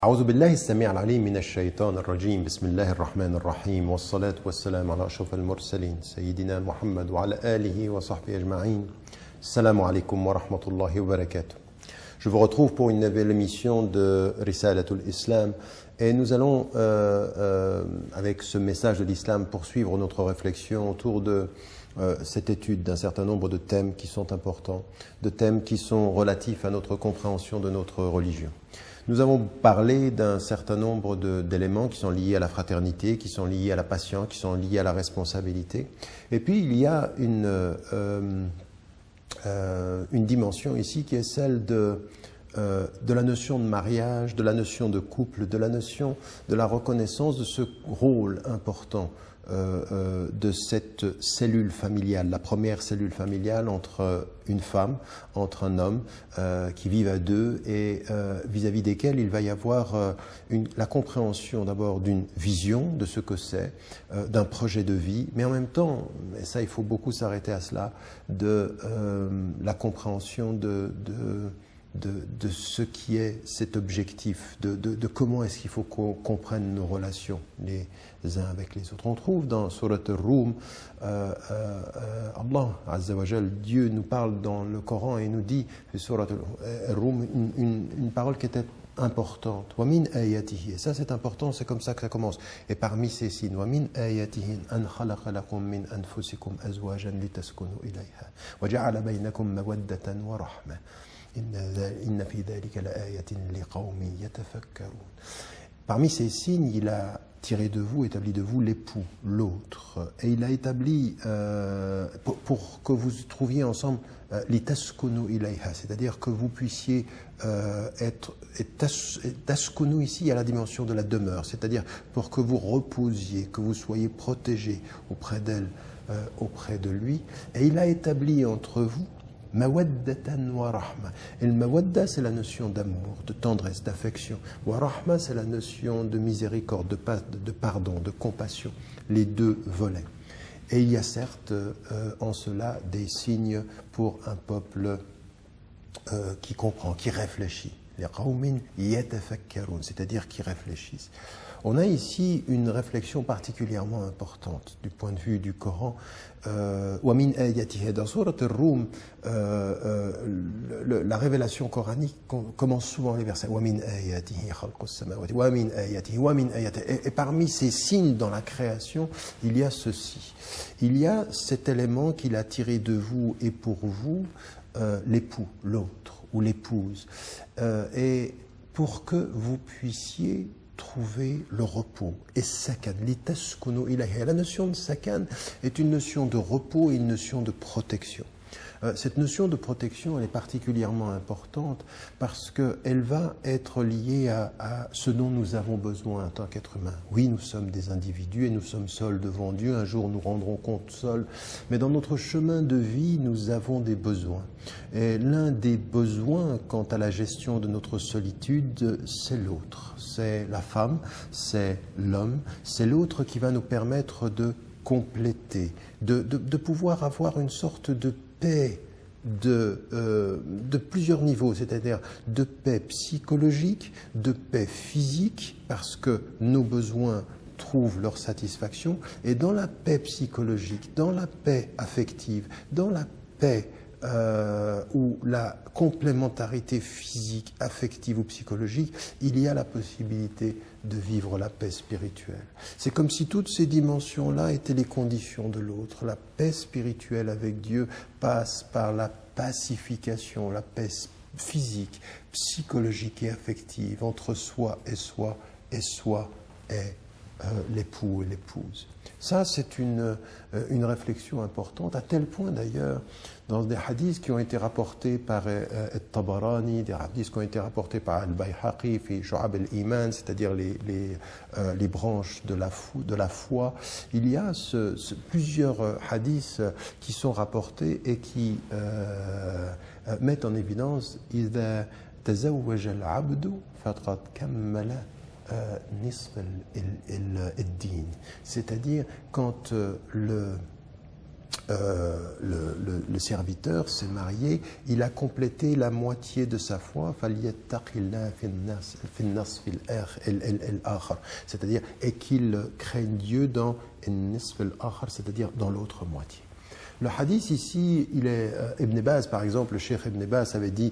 أعوذ بالله السميع العليم من الشيطان الرجيم بسم الله الرحمن الرحيم والصلاة والسلام على أشرف المرسلين سيدنا محمد وعلى آله وصحبه أجمعين. Assalamu alaikum wa rahmatullahi wa barakatuh. Je vous retrouve pour une nouvelle émission de Risalatul Islam et nous allons avec ce message de l'islam poursuivre notre réflexion autour de cette étude d'un certain nombre de thèmes qui sont importants, de thèmes qui sont relatifs à notre compréhension de notre religion. Nous avons parlé d'un certain nombre d'éléments qui sont liés à la fraternité, qui sont liés à la patience, qui sont liés à la responsabilité. Et puis il y a une dimension ici qui est celle de la notion de mariage, de la notion de couple, de la notion de la reconnaissance de ce rôle important de cette cellule familiale, la première cellule familiale entre une femme, entre un homme qui vivent à deux et vis-à-vis desquels il va y avoir la compréhension d'abord d'une vision de ce que c'est, d'un projet de vie, mais en même temps, et ça il faut beaucoup s'arrêter à cela, de la compréhension de ce qui est cet objectif, de comment est-ce qu'il faut qu'on comprenne nos relations les uns avec les autres. On trouve dans Surat al-Rum, Allah Azza wa Jal, Dieu nous parle dans le Coran et nous dit, Surat al-Rum, une parole qui était importante. Wa min ayatihi. Et ça c'est important, c'est comme ça que ça commence. Et parmi ces signes, wa min ayatihi an khalaqa lakum min anfusikum azwajan litaskunu ilayha wa ja'ala baynakum mawaddatan wa rahmah. Parmi ces signes, il a tiré de vous, établi de vous l'époux, l'autre. Et il a établi, pour que vous trouviez ensemble, litaskunu ilayha, c'est-à-dire que vous puissiez être, taskunu ici, il y a la dimension de la demeure, c'est-à-dire pour que vous reposiez, que vous soyez protégés auprès d'elle, auprès de lui. Et il a établi entre vous mawaddatan wa rahma. Et le mawadda, c'est la notion d'amour, de tendresse, d'affection. Wa rahma, c'est la notion de miséricorde, de pardon, de compassion. Les deux volets. Et il y a certes en cela des signes pour un peuple qui comprend, qui réfléchit. Les qawmin yatafakkarun, c'est-à-dire qui réfléchissent. On a ici une réflexion particulièrement importante du point de vue du Coran. Wamin ayatihi. Dans Surat al-Rum, la révélation coranique commence souvent les versets Wamin ayatihi khalqus samawati wamin ayatihi wamin ayatihi. Et parmi ces signes dans la création, il y a ceci. Il y a cet élément qu'il a tiré de vous et pour vous, l'époux, l'autre ou l'épouse. Et pour que vous puissiez trouver le repos. Et sakan, litaskunu ilayha. La notion de sakan est une notion de repos et une notion de protection. Cette notion de protection, elle est particulièrement importante parce qu'elle va être liée à ce dont nous avons besoin en tant qu'être humain. Oui, nous sommes des individus et nous sommes seuls devant Dieu. Un jour, nous rendrons compte seuls. Mais dans notre chemin de vie, nous avons des besoins. Et l'un des besoins quant à la gestion de notre solitude, c'est l'autre. C'est la femme, c'est l'homme, c'est l'autre qui va nous permettre de compléter, de pouvoir avoir une sorte de paix de plusieurs niveaux, c'est-à-dire de paix psychologique, de paix physique, parce que nos besoins trouvent leur satisfaction, et dans la paix psychologique, dans la paix affective, dans la paix ou la complémentarité physique, affective ou psychologique, il y a la possibilité de vivre la paix spirituelle. C'est comme si toutes ces dimensions-là étaient les conditions de l'autre. La paix spirituelle avec Dieu passe par la pacification, la paix physique, psychologique et affective entre soi et l'époux et l'épouse. Ça, c'est une réflexion importante, à tel point d'ailleurs, dans des hadiths qui ont été rapportés par Tabarani, des hadiths qui ont été rapportés par Al-Bayhaqi, fi Shu'ab al-Iman, c'est-à-dire les branches de la foi, il y a plusieurs hadiths qui sont rapportés et qui mettent en évidence « إِذَا تَزَوَّجَ الْعَبْدُ فَقَدْ كَمَّلَ nisf al-din », c'est-à-dire quand le serviteur s'est marié, il a complété la moitié de sa foi, c'est-à-dire, et qu'il craigne Dieu dans c'est-à-dire dans l'autre moitié. Le hadith ici, Ibn Baz, par exemple, le cheikh Ibn Baz avait dit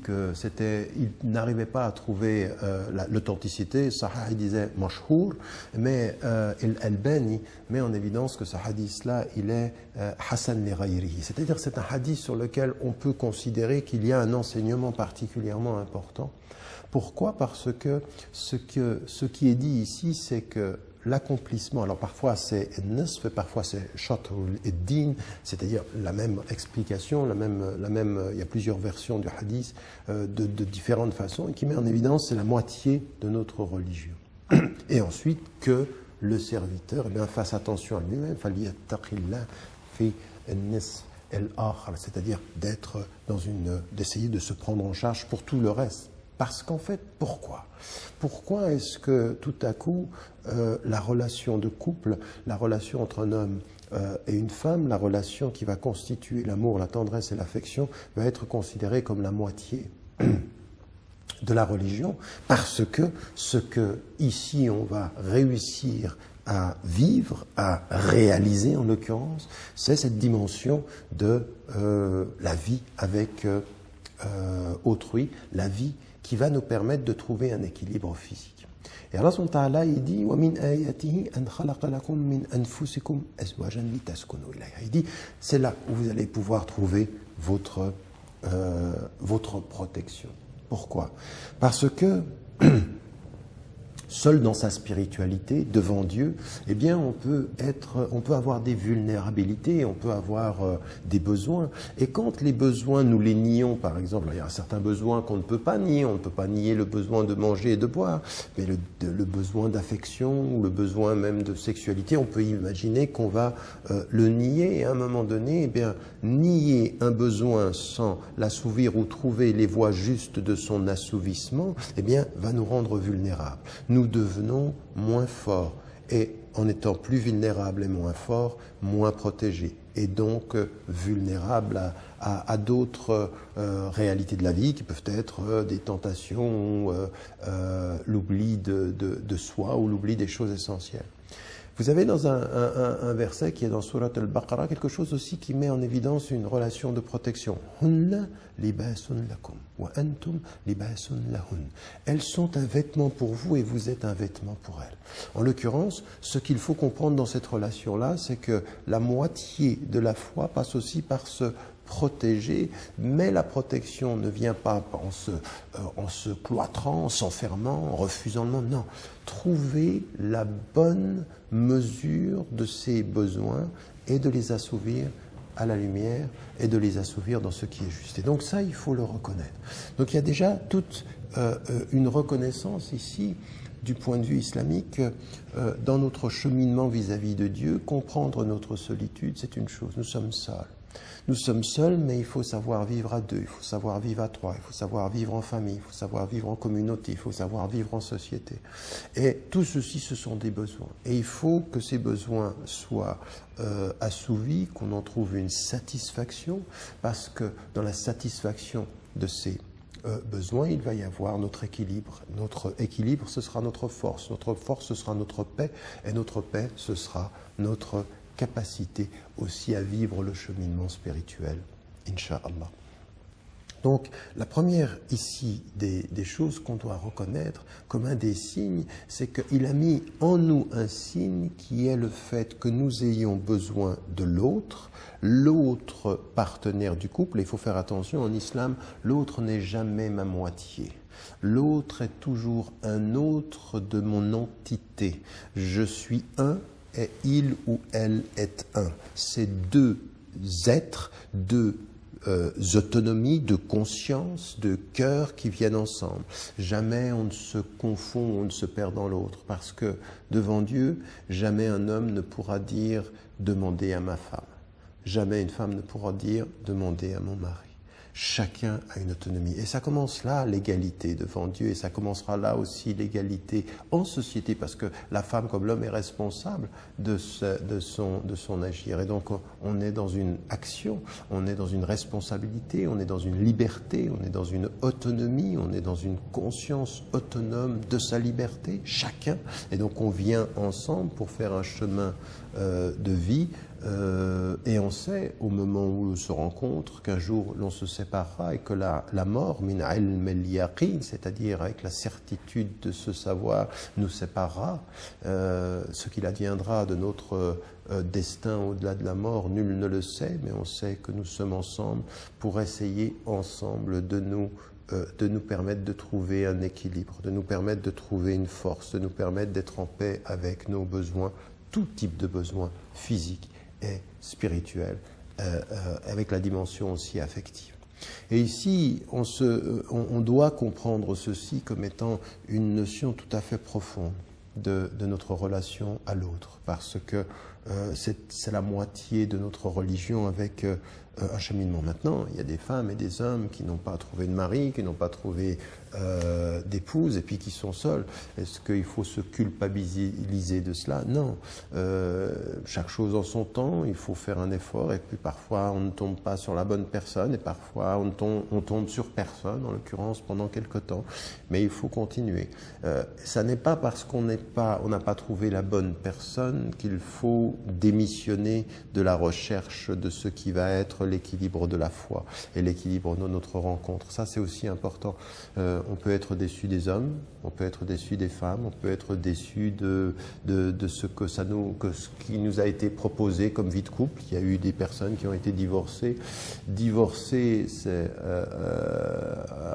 que il n'arrivait pas à trouver l'authenticité. Sahih, il disait mashhour, mais Al-Albani met en évidence que ce hadith-là, il est Hassan li ghayrihi. C'est-à-dire, c'est un hadith sur lequel on peut considérer qu'il y a un enseignement particulièrement important. Pourquoi? Parce que ce qui est dit ici, c'est que l'accomplissement, alors parfois c'est nisf, parfois c'est shatrul din, c'est-à-dire la même explication, il y a plusieurs versions du hadith de différentes façons, et qui met en évidence c'est la moitié de notre religion. Et ensuite que le serviteur fasse attention à lui-même, c'est-à-dire d'essayer de se prendre en charge pour tout le reste. Parce qu'en fait, pourquoi? Pourquoi est-ce que tout à coup, la relation de couple, la relation entre un homme et une femme, la relation qui va constituer l'amour, la tendresse et l'affection, va être considérée comme la moitié de la religion? Parce que ce que ici on va réussir à vivre, à réaliser en l'occurrence, c'est cette dimension de la vie avec autrui, la vie qui va nous permettre de trouver un équilibre physique. Et Allah subhanahu wa ta'ala, il dit وَمِنْ آيَاتِهِ أَنْ خَلَقَ لَكُم مِّنْ أَنفُسِكُمْ أَزْوَاجًا لِتَسْكُنُوا إِلَيْهَا. Il dit, c'est là où vous allez pouvoir trouver votre protection. Pourquoi? Parce que seul dans sa spiritualité, devant Dieu, eh bien, on peut avoir des vulnérabilités, on peut avoir des besoins. Et quand les besoins, nous les nions, par exemple, il y a certains besoins qu'on ne peut pas nier. On ne peut pas nier le besoin de manger et de boire, mais le besoin d'affection ou le besoin même de sexualité, on peut imaginer qu'on va le nier. Et à un moment donné, eh bien, nier un besoin sans l'assouvir ou trouver les voies justes de son assouvissement, eh bien, va nous rendre vulnérables. Nous devenons moins forts et en étant plus vulnérables et moins forts, moins protégés et donc vulnérables à d'autres réalités de la vie qui peuvent être des tentations, l'oubli de soi ou l'oubli des choses essentielles. Vous avez dans un verset qui est dans Surat al-Baqarah quelque chose aussi qui met en évidence une relation de protection. Hunna libasun lakum wa antum libasun lahun. Elles sont un vêtement pour vous et vous êtes un vêtement pour elles. En l'occurrence, ce qu'il faut comprendre dans cette relation-là, c'est que la moitié de la foi passe aussi par ce protéger, mais la protection ne vient pas en se cloîtrant, en s'enfermant, en refusant le monde. Non, trouver la bonne mesure de ses besoins et de les assouvir à la lumière et de les assouvir dans ce qui est juste. Et donc ça, il faut le reconnaître. Donc il y a déjà toute une reconnaissance ici du point de vue islamique, dans notre cheminement vis-à-vis de Dieu. Comprendre notre solitude, c'est une chose. Nous sommes seuls. Nous sommes seuls, mais il faut savoir vivre à deux, il faut savoir vivre à trois, il faut savoir vivre en famille, il faut savoir vivre en communauté, il faut savoir vivre en société. Et tout ceci, ce sont des besoins. Et il faut que ces besoins soient assouvis, qu'on en trouve une satisfaction, parce que dans la satisfaction de ces besoin, il va y avoir notre équilibre. Notre équilibre, ce sera notre force. Notre force, ce sera notre paix. Et notre paix, ce sera notre capacité aussi à vivre le cheminement spirituel, Inch'Allah. Donc, la première ici des choses qu'on doit reconnaître comme un des signes, c'est qu'il a mis en nous un signe qui est le fait que nous ayons besoin de l'autre partenaire du couple. Et il faut faire attention, en islam, l'autre n'est jamais ma moitié. L'autre est toujours un autre de mon entité. Je suis un et il ou elle est un. C'est deux êtres, deux autonomies, de conscience, de cœur qui viennent ensemble. Jamais on ne se confond, on ne se perd dans l'autre, parce que devant Dieu, jamais un homme ne pourra dire « demandez à ma femme ». Jamais une femme ne pourra dire « demandez à mon mari ». Chacun a une autonomie. Et ça commence là, l'égalité devant Dieu, et ça commencera là aussi l'égalité en société, parce que la femme comme l'homme est responsable de son agir. Et donc on est dans une action, on est dans une responsabilité, on est dans une liberté, on est dans une autonomie, on est dans une conscience autonome de sa liberté, chacun. Et donc on vient ensemble pour faire un chemin de vie. Et on sait, au moment où on se rencontre, qu'un jour l'on se séparera et que la mort, min ilm al-yaqin, c'est-à-dire avec la certitude de ce savoir, nous séparera. Ce qu'il adviendra de notre destin au-delà de la mort, nul ne le sait, mais on sait que nous sommes ensemble pour essayer ensemble de nous permettre de trouver un équilibre, de nous permettre de trouver une force, de nous permettre d'être en paix avec nos besoins, tout type de besoins physiques et spirituel, avec la dimension aussi affective. Et ici, on doit comprendre ceci comme étant une notion tout à fait profonde de notre relation à l'autre, parce que c'est la moitié de notre religion avec un cheminement. Maintenant, il y a des femmes et des hommes qui n'ont pas trouvé de mari, qui n'ont pas trouvé d'épouse et puis qui sont seuls. Est-ce qu'il faut se culpabiliser de cela? Non. Chaque chose en son temps, il faut faire un effort et puis parfois on ne tombe pas sur la bonne personne et parfois on tombe sur personne, en l'occurrence pendant quelque temps. Mais il faut continuer. Ça n'est pas parce qu'on n'a pas trouvé la bonne personne qu'il faut démissionner de la recherche de ce qui va être l'équilibre de la foi et l'équilibre de notre rencontre. Ça, c'est aussi important. On peut être déçu des hommes, on peut être déçu des femmes, on peut être déçu de ce qui nous a été proposé comme vie de couple. Il y a eu des personnes qui ont été divorcées. Divorcer, c'est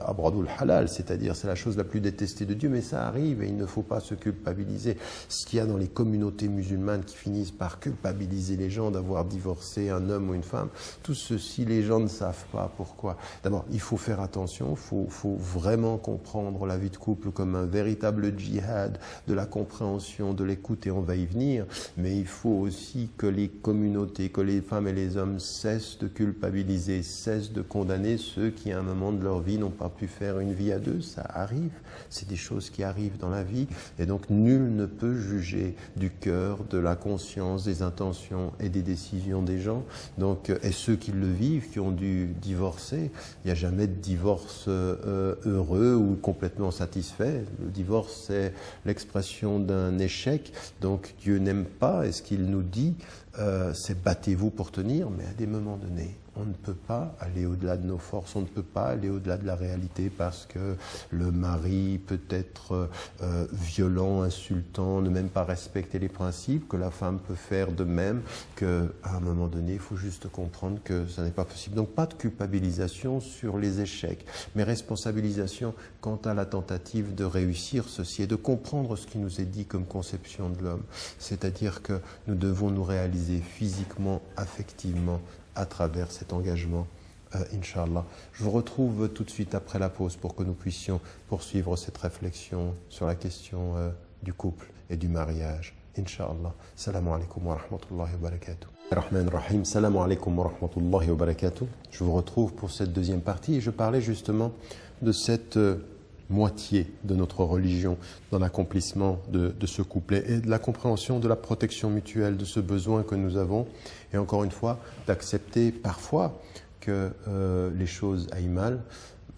abradul halal, c'est-à-dire c'est la chose la plus détestée de Dieu, mais ça arrive et il ne faut pas se culpabiliser. Ce qu'il y a dans les communautés musulmanes qui finissent par culpabiliser les gens d'avoir divorcé un homme ou une femme, tout ceci, les gens ne savent pas pourquoi. D'abord, il faut faire attention, il faut vraiment comprendre la vie de couple comme un véritable djihad de la compréhension, de l'écoute, et on va y venir, mais il faut aussi que les communautés, que les femmes et les hommes cessent de culpabiliser, cessent de condamner ceux qui à un moment de leur vie n'ont pas pu faire une vie à deux. Ça arrive, c'est des choses qui arrivent dans la vie, et donc nul ne peut juger du cœur, de la conscience, des intentions et des décisions des gens. Donc, et ceux qui le vivent, qui ont dû divorcer, il n'y a jamais de divorce heureux ou complètement satisfait. Le divorce, c'est l'expression d'un échec. Donc Dieu n'aime pas, et ce qu'il nous dit, c'est battez-vous pour tenir, mais à des moments donnés, on ne peut pas aller au-delà de nos forces, on ne peut pas aller au-delà de la réalité parce que le mari peut être violent, insultant, ne même pas respecter les principes, que la femme peut faire de même, qu'à un moment donné, il faut juste comprendre que ça n'est pas possible. Donc pas de culpabilisation sur les échecs, mais responsabilisation quant à la tentative de réussir ceci et de comprendre ce qui nous est dit comme conception de l'homme. C'est-à-dire que nous devons nous réaliser physiquement, affectivement, à travers cet engagement, Inch'Allah. Je vous retrouve tout de suite après la pause pour que nous puissions poursuivre cette réflexion sur la question du couple et du mariage. Inch'Allah. Salam alaikum wa rahmatullahi wa barakatuh. Rahman Rahim. Salam alaikum wa rahmatullahi wa barakatuh. Je vous retrouve pour cette deuxième partie et je parlais justement de cette moitié de notre religion dans l'accomplissement de ce couplet et de la compréhension de la protection mutuelle, de ce besoin que nous avons, et encore une fois, d'accepter parfois que les choses aillent mal.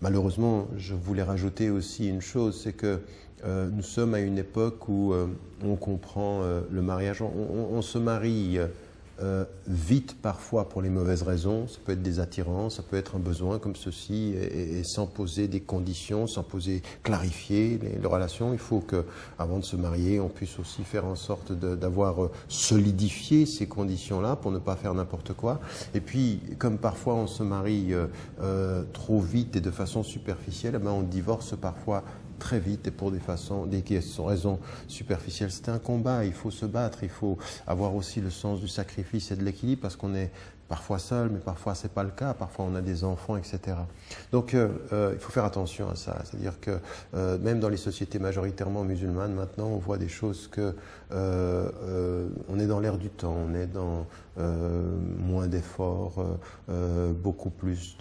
Malheureusement, je voulais rajouter aussi une chose, c'est que nous sommes à une époque où on comprend le mariage, on se marie vite parfois pour les mauvaises raisons, ça peut être des attirances, ça peut être un besoin comme ceci, et sans poser des conditions, sans clarifier les relations. Il faut que, avant de se marier, on puisse aussi faire en sorte d'avoir solidifié ces conditions-là pour ne pas faire n'importe quoi. Et puis, comme parfois on se marie trop vite et de façon superficielle, eh ben on divorce parfois très vite et pour des raisons superficielles. C'est un combat, il faut se battre, il faut avoir aussi le sens du sacrifice et de l'équilibre parce qu'on est parfois seul, mais parfois c'est pas le cas, parfois on a des enfants, etc. Donc il faut faire attention à ça, c'est-à-dire que même dans les sociétés majoritairement musulmanes, maintenant on voit des choses que on est dans l'ère du temps, on est dans moins d'efforts, beaucoup plus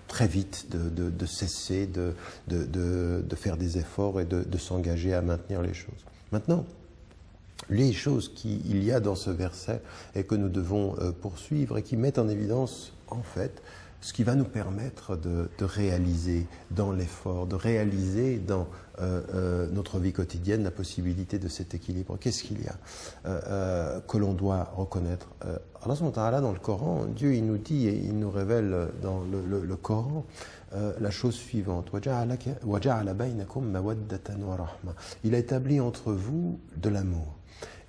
très vite de cesser de faire des efforts et de s'engager à maintenir les choses. Maintenant, les choses qu'il y a dans ce verset et que nous devons poursuivre et qui mettent en évidence, en fait, ce qui va nous permettre de réaliser dans l'effort, de réaliser dans notre vie quotidienne la possibilité de cet équilibre. Qu'est-ce qu'il y a que l'on doit reconnaître? Allah subhanahu wa ta'ala, dans le Coran, Dieu il nous dit et il nous révèle dans le Coran la chose suivante. وَجَعَلَ بَيْنَكُمْ مَوَدَّةً وَرَحْمَةً. Il a établi entre vous de l'amour.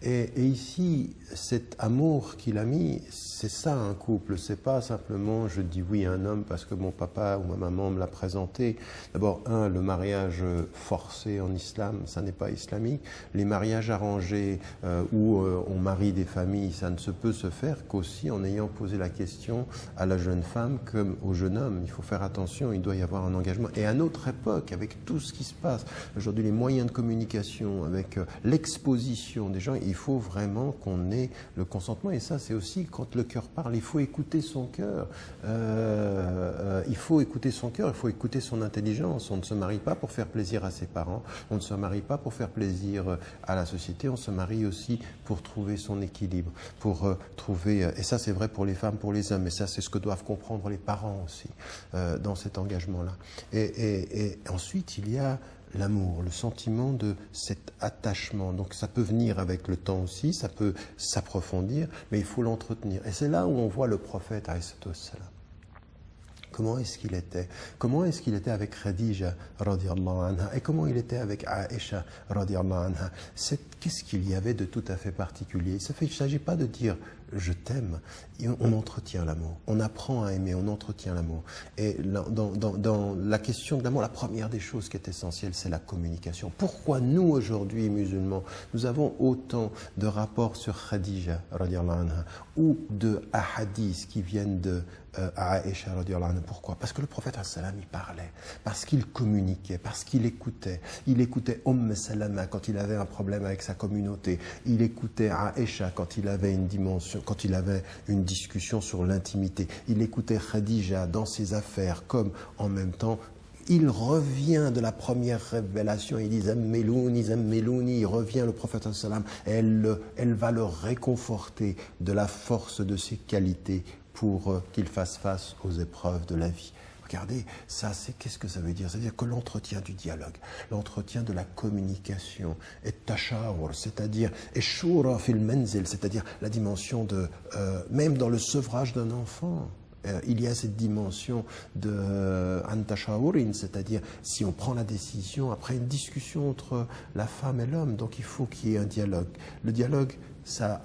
Et ici, cet amour qu'il a mis, c'est ça un couple. C'est pas simplement je dis oui à un homme parce que mon papa ou ma maman me l'a présenté. D'abord, le mariage forcé en islam, ça n'est pas islamique. Les mariages arrangés où on marie des familles, ça ne se peut se faire qu'aussi en ayant posé la question à la jeune femme comme au jeune homme. Il faut faire attention, il doit y avoir un engagement. Et à notre époque, avec tout ce qui se passe, aujourd'hui les moyens de communication, avec l'exposition des gens, il faut vraiment qu'on ait le consentement. Et ça, c'est aussi quand le cœur parle, il faut écouter son cœur. Il faut écouter son cœur, il faut écouter son intelligence. On ne se marie pas pour faire plaisir à ses parents, on ne se marie pas pour faire plaisir à la société, on se marie aussi pour trouver son équilibre, pour trouver, et ça c'est vrai pour les femmes, pour les hommes, et ça c'est ce que doivent comprendre les parents aussi dans cet engagement-là. Et ensuite, il y a l'amour, le sentiment de cet attachement. Donc ça peut venir avec le temps aussi, ça peut s'approfondir, mais il faut l'entretenir. Et c'est là où on voit le prophète, alayhi salam. Comment est-ce qu'il était? Comment est-ce qu'il était avec Khadija, radiallahu anha, et comment il était avec Aïcha, radiallahu anha? Qu'est-ce qu'il y avait de tout à fait particulier? Il ne s'agit pas de dire je t'aime, on entretient l'amour, on apprend à aimer, on entretient l'amour. Et dans la question de l'amour, la première des choses qui est essentielle, c'est la communication. Pourquoi nous, aujourd'hui, musulmans, nous avons autant de rapports sur Khadija, radiallahu anha, ou de hadiths qui viennent de Aïcha, radiallahu anha? Pourquoi? Parce que le prophète, salam, il parlait, parce qu'il communiquait, parce qu'il écoutait. Il écoutait Salama quand il avait un problème avec sa communauté. Il écoutait Aïcha quand il avait une dimension, quand il avait une discussion sur l'intimité. Il écoutait Khadija dans ses affaires, comme en même temps, il revient de la première révélation, il dit Zammelouni, Zammelouni, il revient le prophète sallam, elle va le réconforter de la force de ses qualités pour qu'il fasse face aux épreuves de la vie. Regardez, ça, qu'est-ce que ça veut dire? C'est-à-dire que l'entretien du dialogue, l'entretien de la communication, et tashawur, c'est-à-dire et shura fil manzil, c'est-à-dire la dimension de, même dans le sevrage d'un enfant, il y a cette dimension de antashawurin, c'est-à-dire si on prend la décision après une discussion entre la femme et l'homme, donc il faut qu'il y ait un dialogue. Le dialogue, ça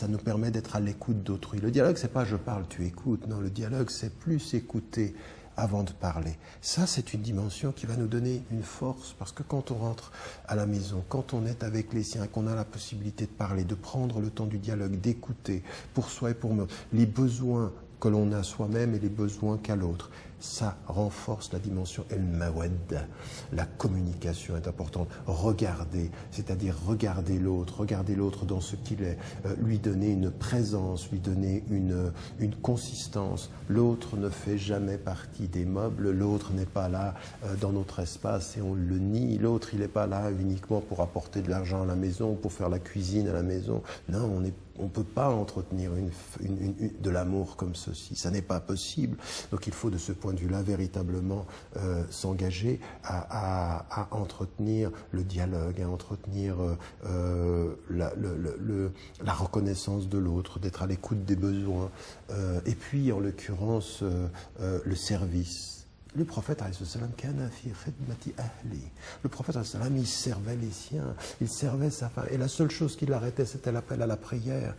nous permet d'être à l'écoute d'autrui. Le dialogue, c'est pas je parle, tu écoutes. Non, le dialogue, c'est plus écouter avant de parler. Ça, c'est une dimension qui va nous donner une force, parce que quand on rentre à la maison, quand on est avec les siens, qu'on a la possibilité de parler, de prendre le temps du dialogue, d'écouter pour soi et pour nous, les besoins que l'on a soi-même et les besoins qu'a l'autre. Ça renforce la dimension el-mawadda. La communication est importante. Regarder, c'est-à-dire regarder l'autre dans ce qu'il est, lui donner une présence, lui donner une consistance. L'autre ne fait jamais partie des meubles, l'autre n'est pas là dans notre espace et on le nie. L'autre, il n'est pas là uniquement pour apporter de l'argent à la maison, pour faire la cuisine à la maison. Non, on ne peut pas entretenir de l'amour comme ceci. Ça n'est pas possible. Donc il faut de ce point de vue-là véritablement s'engager à entretenir le dialogue, à entretenir la reconnaissance de l'autre, d'être à l'écoute des besoins. Et puis, en l'occurrence, le service. Le prophète, le prophète, il servait les siens, il servait sa femme. Et la seule chose qui l'arrêtait, c'était l'appel à la prière,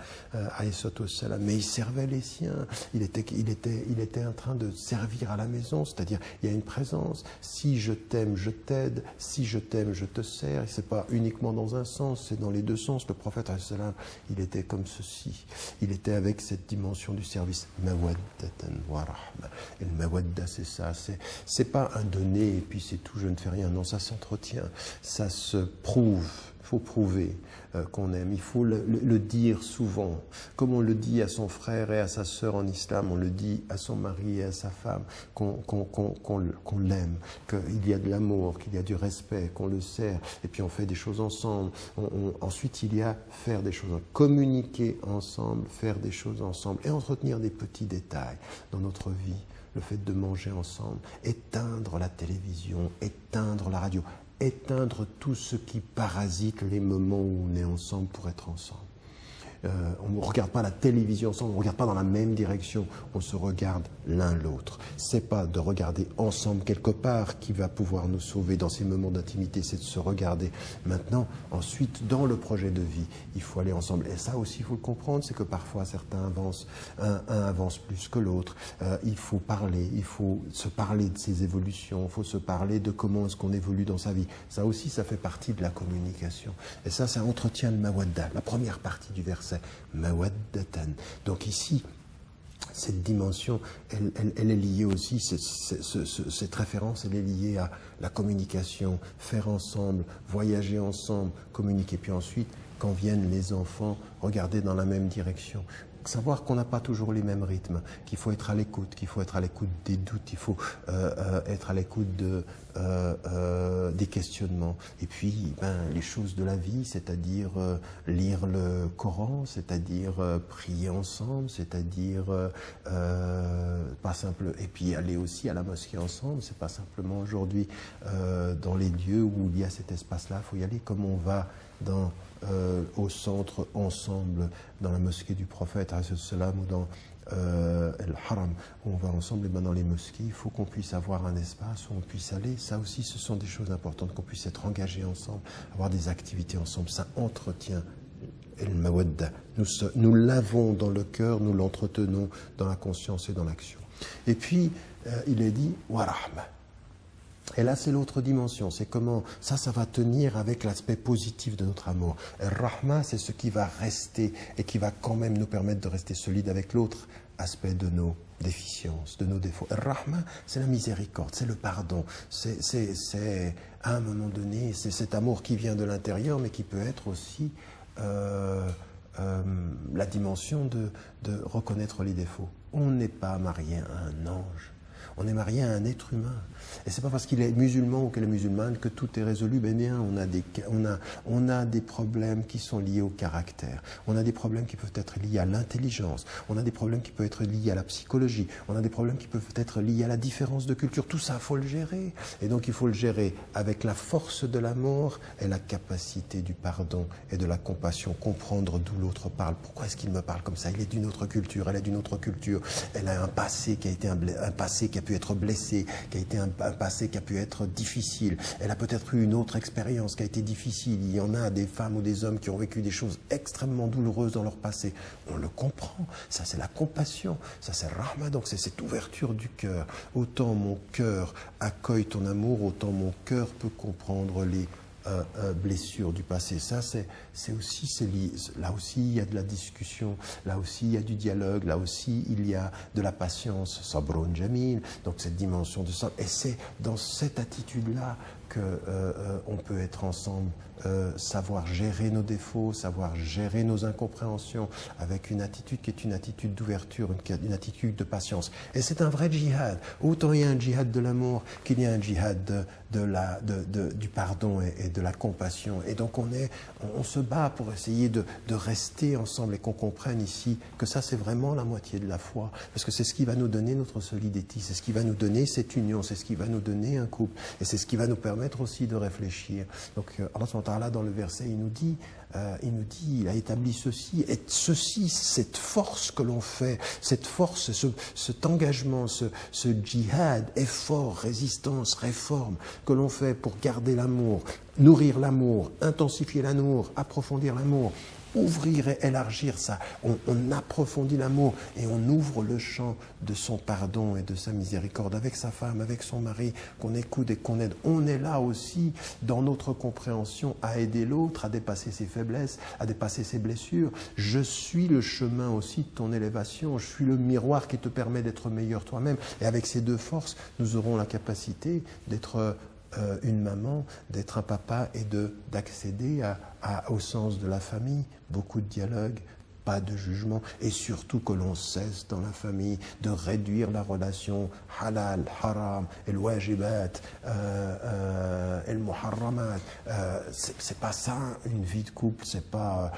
mais il servait les siens. Il était en train de servir à la maison, c'est-à-dire, il y a une présence. Si je t'aime, je t'aide. Si je t'aime, je te sers. Ce n'est pas uniquement dans un sens, c'est dans les deux sens. Le prophète, il était comme ceci. Il était avec cette dimension du service. Mawaddatan wa rahma. Et le mawadda, c'est ça, c'est pas un donné et puis c'est tout, je ne fais rien. Non, ça s'entretient, ça se prouve. Il faut prouver qu'on aime. Il faut le dire souvent, comme on le dit à son frère et à sa sœur en islam, on le dit à son mari et à sa femme, qu'on l'aime, qu'il y a de l'amour, qu'il y a du respect, qu'on le sert, et puis on fait des choses ensemble. Ensuite, il y a faire des choses, communiquer ensemble, faire des choses ensemble et entretenir des petits détails dans notre vie. Le fait de manger ensemble, éteindre la télévision, éteindre la radio, éteindre tout ce qui parasite les moments où on est ensemble pour être ensemble. On ne regarde pas la télévision ensemble, on ne regarde pas dans la même direction, on se regarde l'un l'autre. C'est pas de regarder ensemble quelque part qui va pouvoir nous sauver dans ces moments d'intimité, c'est de se regarder. Maintenant, ensuite, dans le projet de vie, il faut aller ensemble. Et ça aussi, il faut le comprendre, c'est que parfois certains avancent, un avance plus que l'autre. Il faut parler, il faut se parler de ses évolutions, il faut se parler de comment est-ce qu'on évolue dans sa vie. Ça aussi, ça fait partie de la communication. Et ça entretient le mawadda, la première partie du verset. Mawaddatan. Donc ici, cette dimension, elle est liée aussi, cette référence, elle est liée à la communication, faire ensemble, voyager ensemble, communiquer. Puis ensuite, quand viennent les enfants, regarder dans la même direction. Savoir qu'on n'a pas toujours les mêmes rythmes, qu'il faut être à l'écoute, des doutes, il faut être à l'écoute des questionnements. Et puis, les choses de la vie, c'est-à-dire lire le Coran, c'est-à-dire prier ensemble, c'est-à-dire pas simple. Et puis aller aussi à la mosquée ensemble. C'est pas simplement aujourd'hui dans les lieux où il y a cet espace-là. Il faut y aller comme on va au centre ensemble dans la mosquée du prophète ou dans Al-Haram, où on va ensemble. Et dans les mosquées, il faut qu'on puisse avoir un espace où on puisse aller. Ça aussi, ce sont des choses importantes, qu'on puisse être engagé ensemble, avoir des activités ensemble. Ça entretient le mawadda. Nous l'avons dans le cœur, nous l'entretenons dans la conscience et dans l'action. Et puis, il est dit wa rahma. Et là, c'est l'autre dimension, c'est comment ça va tenir avec l'aspect positif de notre amour. Et Rahma, c'est ce qui va rester et qui va quand même nous permettre de rester solide avec l'autre aspect de nos déficiences, de nos défauts. Et Rahma, c'est la miséricorde, c'est le pardon, c'est à un moment donné, c'est cet amour qui vient de l'intérieur, mais qui peut être aussi la dimension de reconnaître les défauts. On n'est pas marié à un ange. On est marié à un être humain. Et c'est pas parce qu'il est musulman ou qu'elle est musulmane que tout est résolu. Ben bien, on a des problèmes qui sont liés au caractère. On a des problèmes qui peuvent être liés à l'intelligence. On a des problèmes qui peuvent être liés à la psychologie. On a des problèmes qui peuvent être liés à la différence de culture. Tout ça, il faut le gérer. Et donc, il faut le gérer avec la force de l'amour et la capacité du pardon et de la compassion. Comprendre d'où l'autre parle. Pourquoi est-ce qu'il me parle comme ça? Il est d'une autre culture. Elle est d'une autre culture. Elle a un passé qui a été un passé qui a pu être blessé, qui a été un passé qui a pu être difficile. Elle a peut-être eu une autre expérience qui a été difficile. Il y en a des femmes ou des hommes qui ont vécu des choses extrêmement douloureuses dans leur passé. On le comprend. Ça, c'est la compassion. Ça, c'est Rahma. Donc, c'est cette ouverture du cœur. Autant mon cœur accueille ton amour, autant mon cœur peut comprendre les blessures du passé. Ça, là aussi, il y a de la discussion, là aussi, il y a du dialogue, là aussi, il y a de la patience, sabrun jamil, donc cette dimension de ça. Et c'est dans cette attitude-là qu'on peut être ensemble, savoir gérer nos défauts, savoir gérer nos incompréhensions, avec une attitude qui est une attitude d'ouverture, une attitude de patience. Et c'est un vrai djihad. Autant il y a un djihad de l'amour qu'il y a un djihad du pardon et de la compassion. Et donc on se bat pour essayer de rester ensemble et qu'on comprenne ici que ça, c'est vraiment la moitié de la foi. Parce que c'est ce qui va nous donner notre solidité, c'est ce qui va nous donner cette union, c'est ce qui va nous donner un couple. Et c'est ce qui va nous permettre permettre aussi de réfléchir. Donc Allah subhanahu wa ta'ala, dans le verset, il nous dit, il a établi ceci, et ceci, cette force que l'on fait, cette force, cet engagement, ce djihad, effort, résistance, réforme que l'on fait pour garder l'amour, nourrir l'amour, intensifier l'amour, approfondir l'amour, ouvrir et élargir ça. On approfondit l'amour et on ouvre le champ de son pardon et de sa miséricorde avec sa femme, avec son mari, qu'on écoute et qu'on aide. On est là aussi dans notre compréhension à aider l'autre, à dépasser ses faiblesses, à dépasser ses blessures. Je suis le chemin aussi de ton élévation. Je suis le miroir qui te permet d'être meilleur toi-même. Et avec ces deux forces, nous aurons la capacité d'être une maman, d'être un papa et d'accéder au sens de la famille. Beaucoup de dialogue, pas de jugement, et surtout que l'on cesse dans la famille de réduire la relation halal, haram, et le wajibat, et le muharramat. C'est pas ça une vie de couple, c'est pas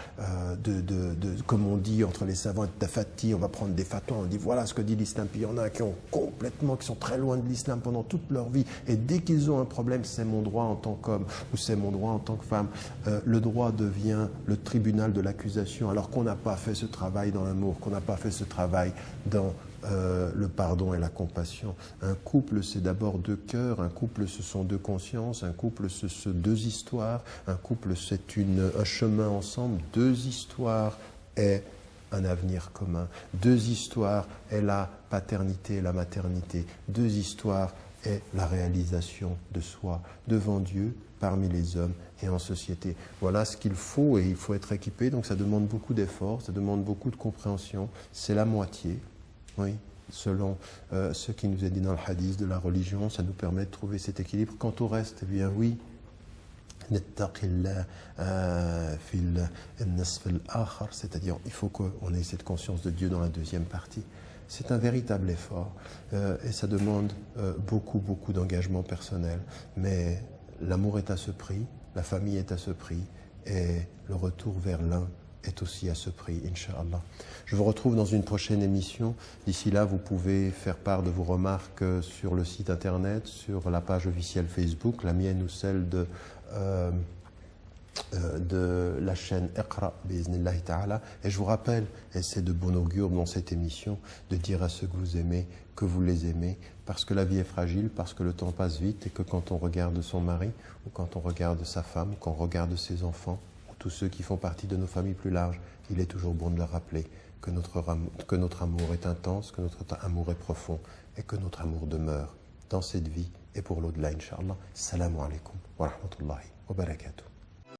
comme on dit entre les savants, tafati, on va prendre des fatwas, on dit voilà ce que dit l'islam, puis il y en a qui sont très loin de l'islam pendant toute leur vie, et dès qu'ils ont un problème, c'est mon droit en tant qu'homme, ou c'est mon droit en tant que femme. Le droit devient le tribunal de l'accusation, alors qu'on n'a pas fait ce travail dans l'amour, qu'on n'a pas fait ce travail dans le pardon et la compassion. Un couple, c'est d'abord deux cœurs, un couple, ce sont deux consciences, un couple, ce sont deux histoires, un couple, c'est un chemin ensemble, deux histoires et un avenir commun, deux histoires et la paternité et la maternité, deux histoires et la réalisation de soi devant Dieu, parmi les hommes et en société. Voilà ce qu'il faut, et il faut être équipé, donc ça demande beaucoup d'efforts, ça demande beaucoup de compréhension, c'est la moitié, oui, selon ce qui nous est dit dans le hadith de la religion, ça nous permet de trouver cet équilibre. Quant au reste, eh bien oui, c'est-à-dire il faut qu'on ait cette conscience de Dieu dans la deuxième partie. C'est un véritable effort et ça demande beaucoup d'engagement personnel, mais l'amour est à ce prix, la famille est à ce prix et le retour vers l'un est aussi à ce prix, Inch'Allah. Je vous retrouve dans une prochaine émission. D'ici là, vous pouvez faire part de vos remarques sur le site internet, sur la page officielle Facebook, la mienne ou celle de la chaîne Iqra bi'iznillahi ta'ala. Et je vous rappelle, et c'est de bon augure dans cette émission, de dire à ceux que vous aimez que vous les aimez, parce que la vie est fragile, parce que le temps passe vite, et que quand on regarde son mari, ou quand on regarde sa femme, ou quand on regarde ses enfants, ou tous ceux qui font partie de nos familles plus larges, il est toujours bon de leur rappeler que notre amour est intense, que notre amour est profond, et que notre amour demeure dans cette vie et pour l'au-delà, Inch'Allah. Assalamu alaikum wa rahmatullahi wa barakatuh.